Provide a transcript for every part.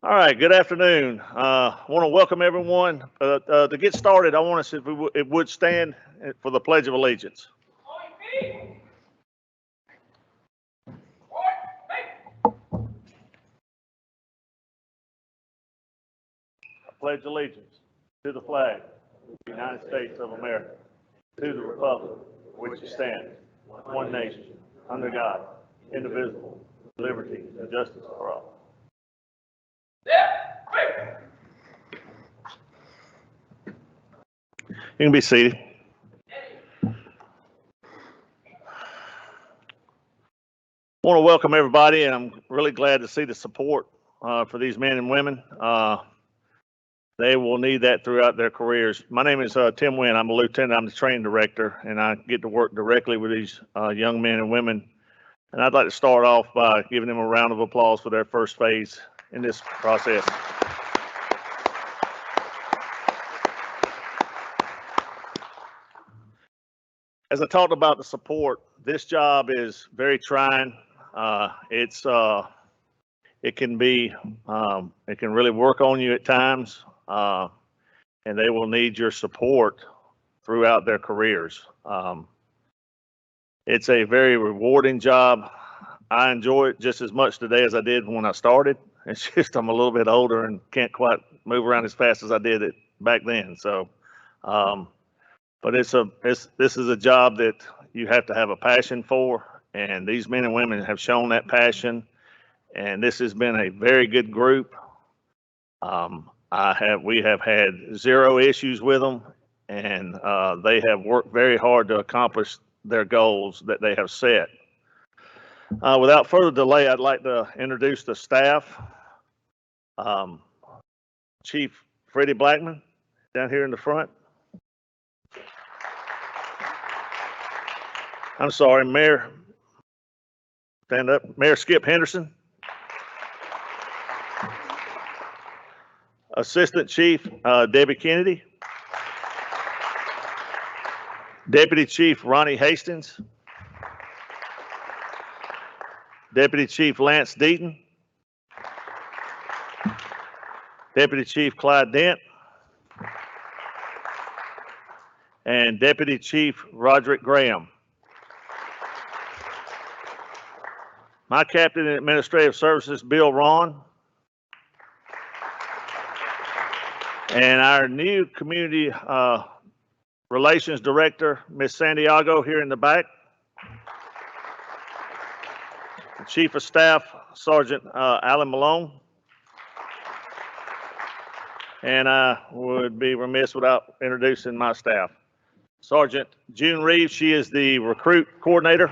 All right, good afternoon. I want to welcome everyone. To get started, I want us, if it would stand for the Pledge of Allegiance. I pledge allegiance to the flag of the United States of America, to the republic for which it stands, one nation, under God, indivisible, with liberty and justice for all. You can be seated. I want to welcome everybody, and I'm really glad to see the support for these men and women. They will need that throughout their careers. My name is Tim Wynn. I'm a lieutenant. I'm the training director, and I get to work directly with these young men and women. And I'd like to start off by giving them a round of applause for their first phase in this process. As I talked about the support, this job is very trying. It can really work on you at times, and they will need your support throughout their careers. It's a very rewarding job. I enjoy it just as much today as I did when I started. It's just I'm a little bit older and can't quite move around as fast as I did it back then. So, but this is a job that you have to have a passion for, and these men and women have shown that passion. And this has been a very good group. We have had zero issues with them, and they have worked very hard to accomplish their goals that they have set. Without further delay, I'd like to introduce the staff. Chief Freddie Blackman, down here in the front. I'm sorry, Mayor, stand up. Mayor Skip Henderson. Assistant Chief Debbie Kennedy. Deputy Chief Ronnie Hastings. Deputy Chief Lance Deaton. Deputy Chief Clyde Dent. And Deputy Chief Roderick Graham. My Captain in Administrative Services, Bill Ron. And our new Community Relations Director, Ms. Santiago, here in the back. The Chief of Staff, Sergeant Alan Malone. And I would be remiss without introducing my staff. Sergeant June Reeves, she is the recruit coordinator.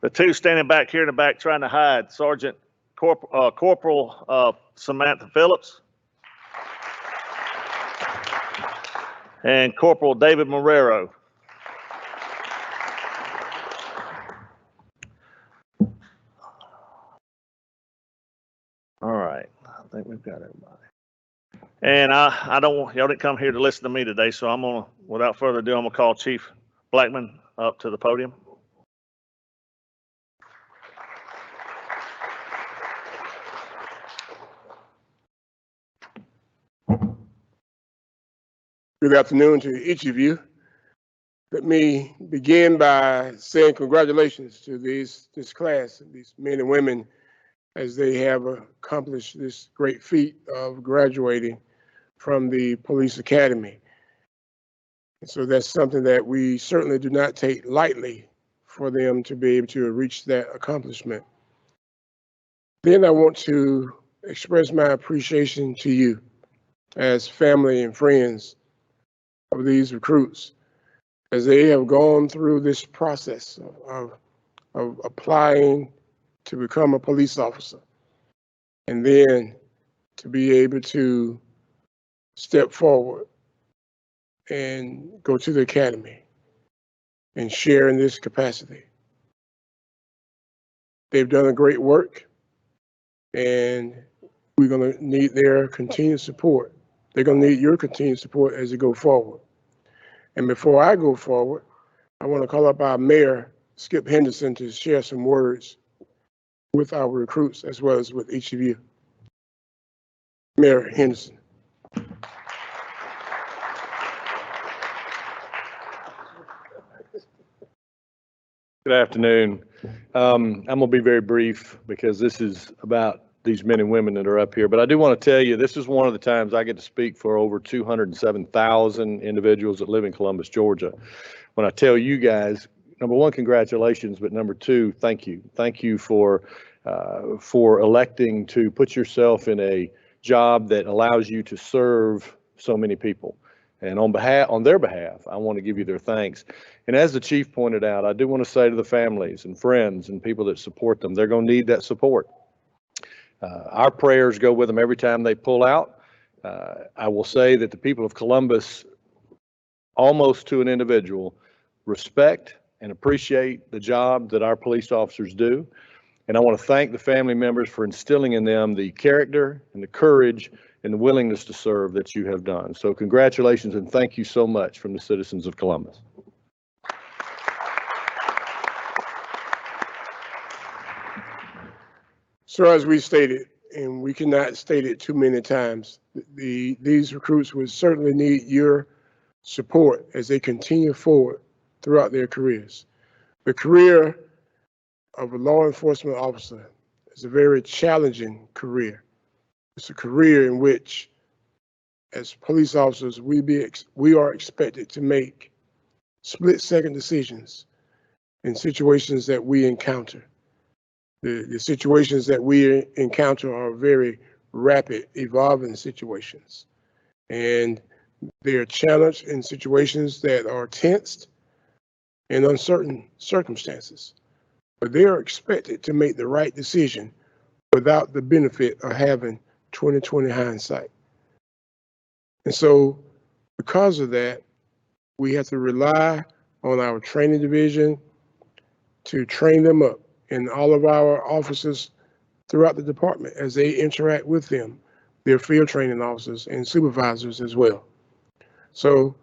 The two standing back here in the back trying to hide, Sergeant Corporal Samantha Phillips and Corporal David Marrero. All right, I think we've got everybody. And I don't want y'all didn't come here to listen to me today, so without further ado, I'm gonna call Chief Blackman up to the podium. Good afternoon to each of you. Let me begin by saying congratulations to this class, these men and women, as they have accomplished this great feat of graduating from the police academy. And so that's something that we certainly do not take lightly for them to be able to reach that accomplishment. Then I want to express my appreciation to you as family and friends of these recruits, as they have gone through this process of applying to become a police officer, and then to be able to step forward and go to the academy and share in this capacity. They've done a great work, and we're going to need their continued support. They're going to need your continued support as you go forward. And before I go forward, I want to call up our mayor, Skip Henderson, to share some words with our recruits as well as with each of you. Mayor Henderson. Good afternoon. I'm going to be very brief because this is about these men and women that are up here. But I do want to tell you, this is one of the times I get to speak for over 207,000 individuals that live in Columbus, Georgia. When I tell you guys, number one, congratulations, but number two, thank you. Thank you for electing to put yourself in a job that allows you to serve so many people. And on their behalf, I want to give you their thanks. And as the chief pointed out, I do want to say to the families and friends and people that support them, they're going to need that support. Our prayers go with them every time they pull out. I will say that the people of Columbus, almost to an individual, respect and appreciate the job that our police officers do. And I want to thank the family members for instilling in them the character and the courage and the willingness to serve that you have done. So congratulations and thank you so much from the citizens of Columbus. So as we stated, and we cannot state it too many times, these recruits would certainly need your support as they continue forward throughout their careers. The career of a law enforcement officer is a very challenging career. It's a career in which, as police officers, we are expected to make split-second decisions in situations that we encounter. The situations that we encounter are very rapid, evolving situations. And they are challenged in situations that are tensed and uncertain circumstances. But they are expected to make the right decision without the benefit of having 20/20 hindsight. And so because of that, we have to rely on our training division to train them up, and all of our officers throughout the department as they interact with them, their field training officers and supervisors as well. So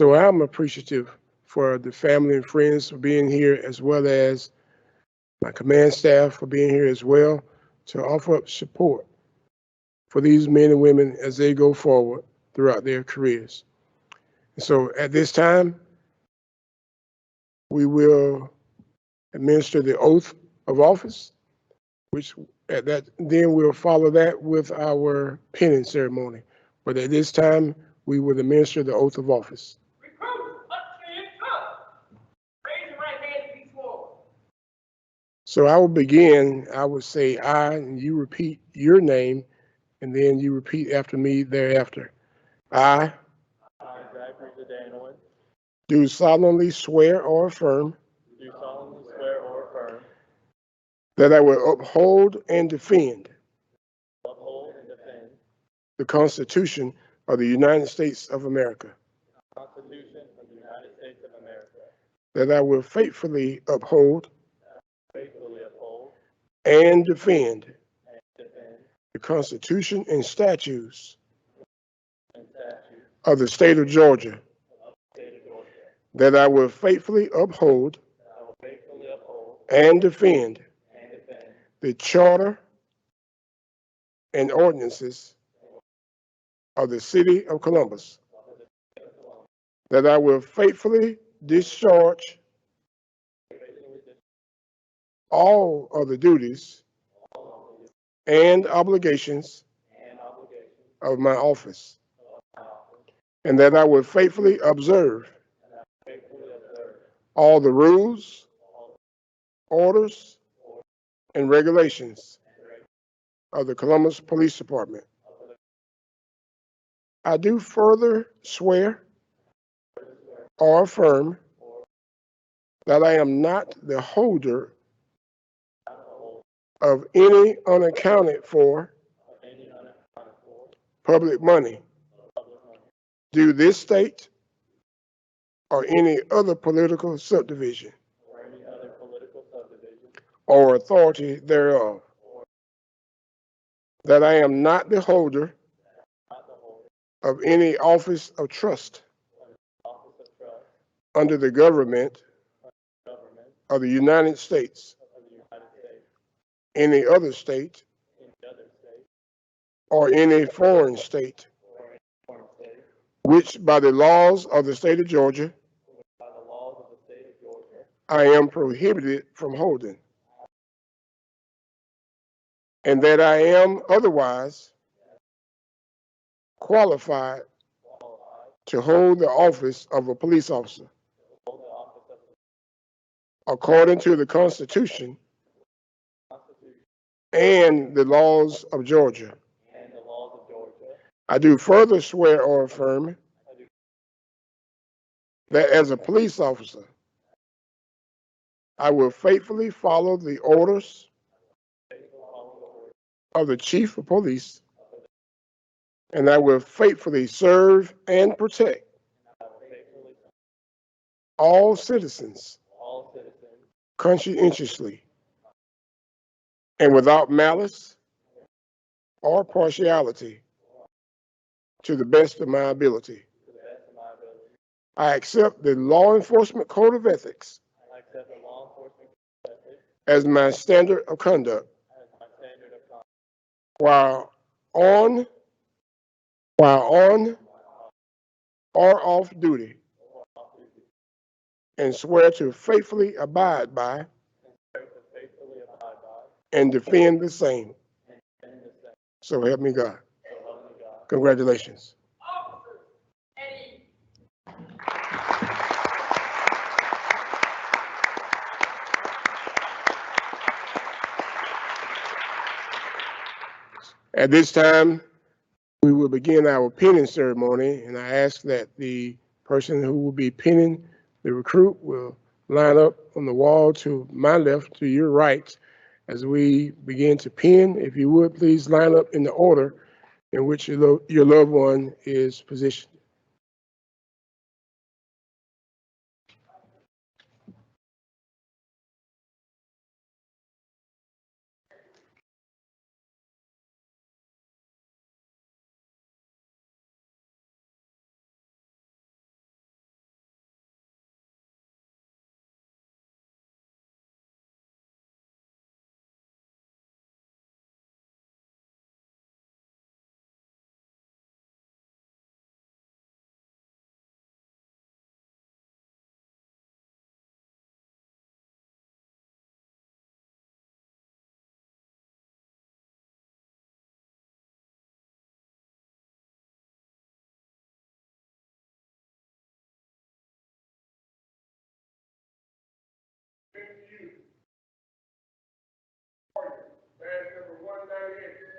I'm appreciative for the family and friends for being here, as well as my command staff for being here as well, to offer up support for these men and women as they go forward throughout their careers. And so at this time, we will administer the oath of office, which then we'll follow that with our pinning ceremony. But at this time, we will administer the oath of office. Recruit, attention, go. Raise your right hand and be sworn. So I will begin, I will say I, and you repeat your name, and then you repeat after me thereafter. I, Zachary Zdanowin, do solemnly swear or affirm do solemnly swear or affirm that I will uphold and defend the Constitution of the United States of America, the Constitution of the United States of America, that I will faithfully uphold and and defend defend the Constitution and statutes and statutes of the state of Georgia, of the state of Georgia, that I will faithfully uphold that I will faithfully uphold and defend and defend the charter and ordinances of the city of Columbus, that I will faithfully discharge all of the duties and obligations of my office, and that I will faithfully observe all the rules, orders, and regulations of the Columbus Police Department. I do further swear or affirm that I am not the holder of any unaccounted for public money due this state or any other political subdivision or authority thereof, that I am not the holder of any office of trust under the government of the United States, any other state or any foreign state, which by the laws of the state of Georgia, I am prohibited from holding, and that I am otherwise qualified to hold the office of a police officer according to the Constitution and the laws of Georgia. I do further swear or affirm that as a police officer, I will faithfully follow the orders of the chief of police, and I will faithfully serve and protect all citizens conscientiously and without malice or partiality, to the best of my ability. I accept the law enforcement code of ethics as my standard of conduct while on or off duty, and swear to faithfully abide by and defend the same. So help me God. Congratulations. Officer Eddie. At this time, we will begin our pinning ceremony, and I ask that the person who will be pinning the recruit will line up on the wall to my left, to your right, as we begin to pin. If you would, please line up in the order in which your loved one is positioned. Badge number 198.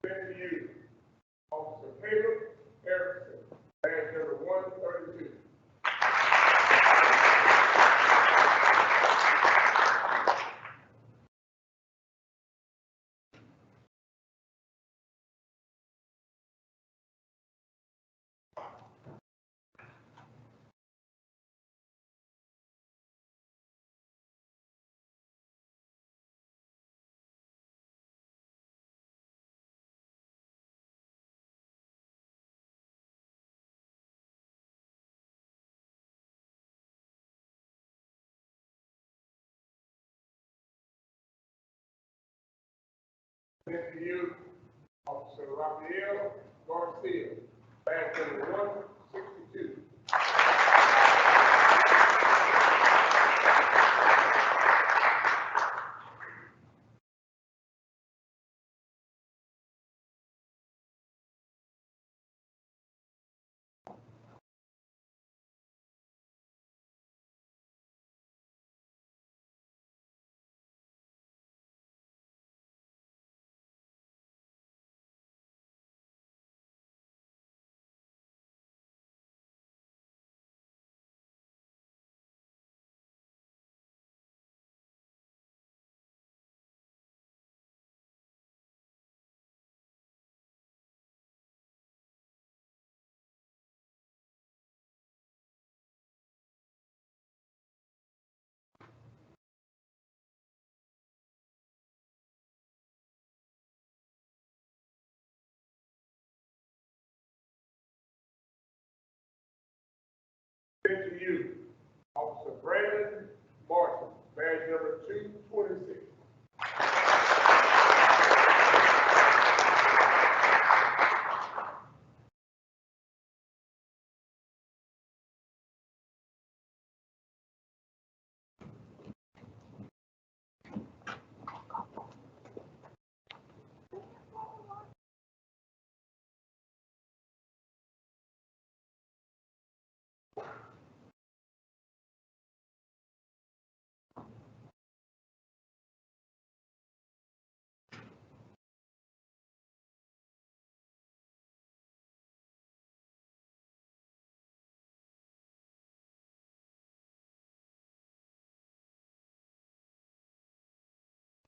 To you, Officer Caleb Erickson, badge number 132. To you, Officer Rafael Garcia, badge number 162. you, Officer Brandon Martin, badge number 226.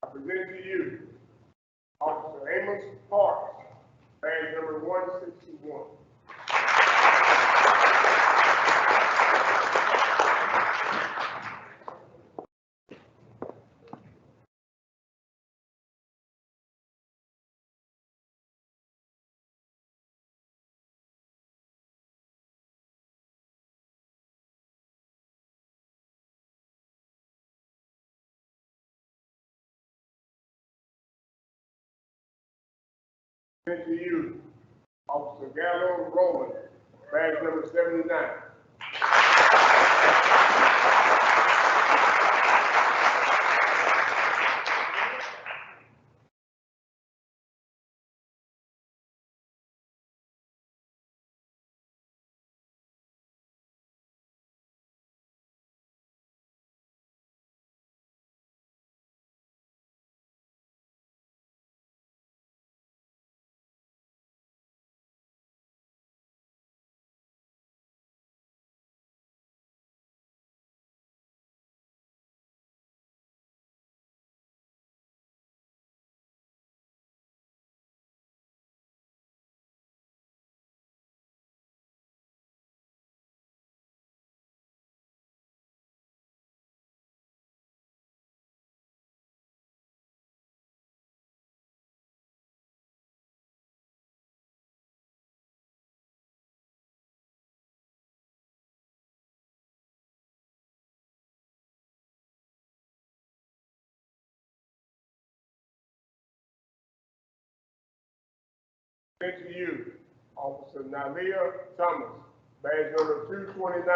I present to you Officer Amos Parks, badge number 161. Present to you Officer Gallo Roman, badge number 79. Present to you Officer Nalia Thomas, badge number 229.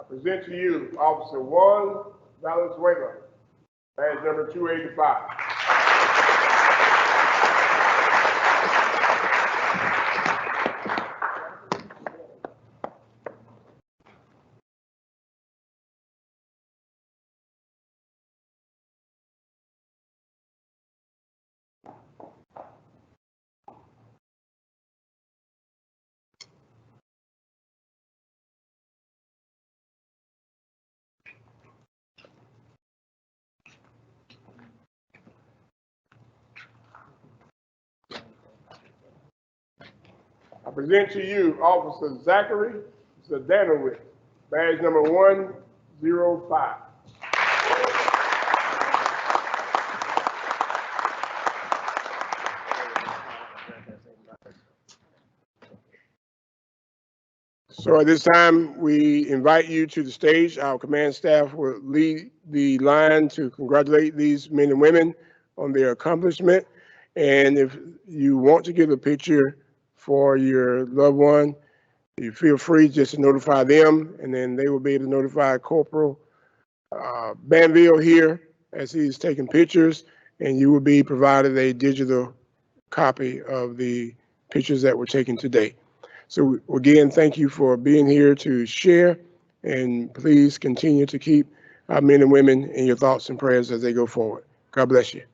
I present to you Officer Juan Valenzuela, badge number 285. I present to you Officer Zachary Zdanowicz, badge number 105. So at this time, we invite you to the stage. Our command staff will lead the line to congratulate these men and women on their accomplishment. And if you want to get a picture for your loved one, you feel free just to notify them, and then they will be able to notify Corporal Banville here as he's taking pictures, and you will be provided a digital copy of the pictures that were taken today. So again, thank you for being here to share, and please continue to keep our men and women in your thoughts and prayers as they go forward. God bless you.